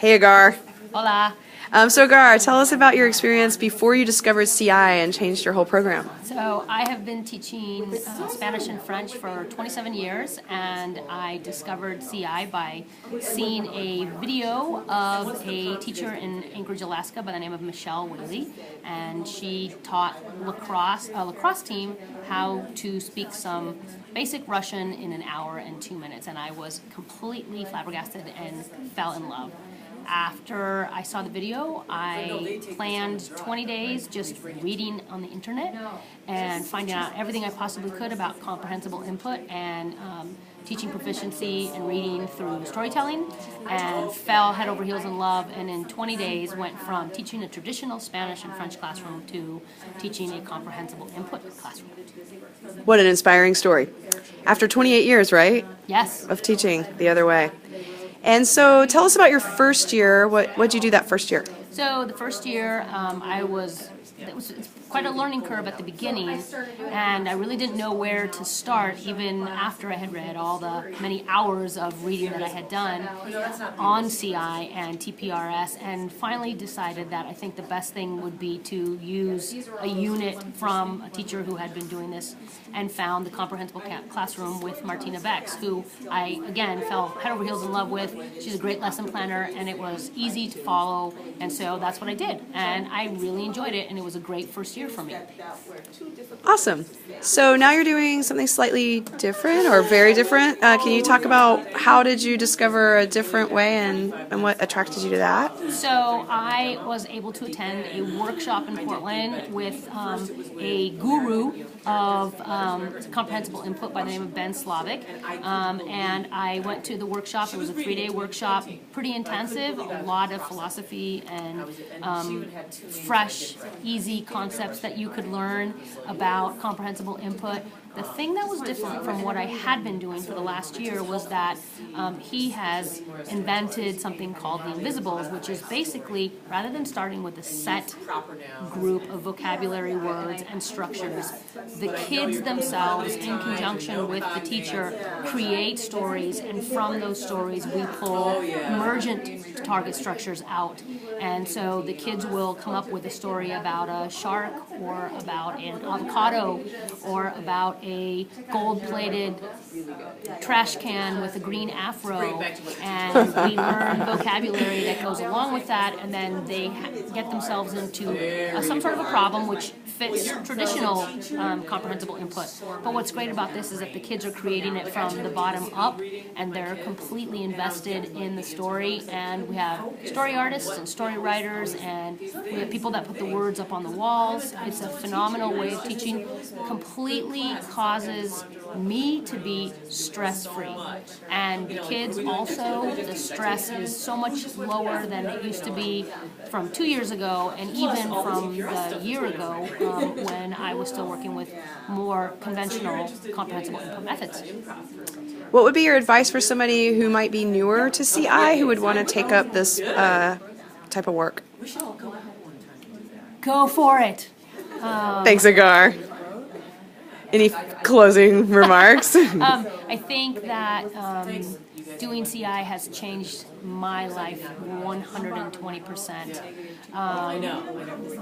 Hey Agar. Hola. So Agar, tell us about your experience before you discovered CI and changed your whole program. So I have been teaching Spanish and French for 27 years, and I discovered CI by seeing a video of a teacher in Anchorage, Alaska by the name of Michelle Whaley, and she taught a lacrosse team how to speak some basic Russian in an hour and 2 minutes, and I was completely flabbergasted and fell in love. After I saw the video, I planned 20 days just reading on the internet and finding out everything I possibly could about comprehensible input and teaching proficiency and reading through storytelling, and fell head over heels in love, and in 20 days went from teaching a traditional Spanish and French classroom to teaching a comprehensible input classroom. What an inspiring story. After 28 years, right? Yes. Of teaching the other way. And so tell us about your first year. What'd you do that first year? So the first year, it was quite a learning curve at the beginning, and I really didn't know where to start, even after I had read all the many hours of reading that I had done on CI and TPRS, and finally decided that I think the best thing would be to use a unit from a teacher who had been doing this, and found the Comprehensible Classroom with Martina Bex, who I, again, fell head over heels in love with. She's a great lesson planner, and it was easy to follow, and so that's what I did, and I really enjoyed it, and it was a great first year for me. Awesome. So now you're doing something slightly different or very different. Can you talk about how did you discover a different way and what attracted you to that? So I was able to attend a workshop in Portland with a guru of comprehensible input by the name of Slavic, and I went to the workshop. It was a 3-day workshop, pretty intensive, a lot of philosophy and fresh, easy concepts that you could learn about comprehensible input. The thing that was different from what I had been doing for the last year was that he has invented something called the Invisibles, which is basically, rather than starting with a set group of vocabulary words and structures, the kids themselves, in conjunction with the teacher, create stories, and from those stories we pull emergent target structures out. And so the kids will come up with a story about a shark, or about an avocado, or about a gold-plated trash can with a green afro, and we learn vocabulary that goes along with that, and then they get themselves into some sort of a problem which fits traditional comprehensible input. But what's great about this is that the kids are creating it from the bottom up, and they're completely invested in the story, and we have story artists and story writers, and we have people that put the words up on the walls. It's a phenomenal way of teaching. Completely causes me to be stress-free, and the kids also, the stress is so much lower than it used to be from 2 years ago, and even from the year ago when I was still working with more conventional comprehensible input methods. What would be your advice for somebody who might be newer to CI, who would want to take up this type of work? Go for it. Thanks, Agar. Any closing remarks? I think that doing CI has changed my life 120%.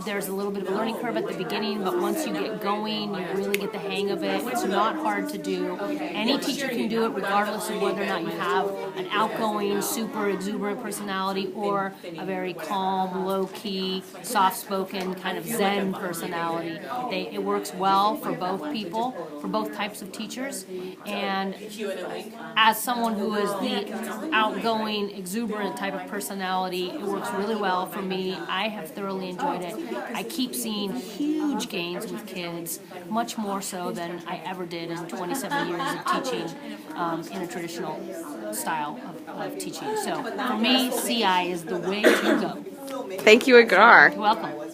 There's a little bit of a learning curve at the beginning, but once you get going, you really get the hang of it. It's not hard to do. Any teacher can do it, regardless of whether or not you have an outgoing, super exuberant personality or a very calm, low-key, soft-spoken, kind of Zen personality. It works well for both people, for both types of teachers, and as someone who is the outgoing, exuberant type of personality, it works really well for me. I have thoroughly enjoyed it. I keep seeing huge gains with kids, much more so than I ever did in 27 years of teaching in a traditional style of teaching. So for me, CI is the way to go. Thank you, Agar. You're welcome.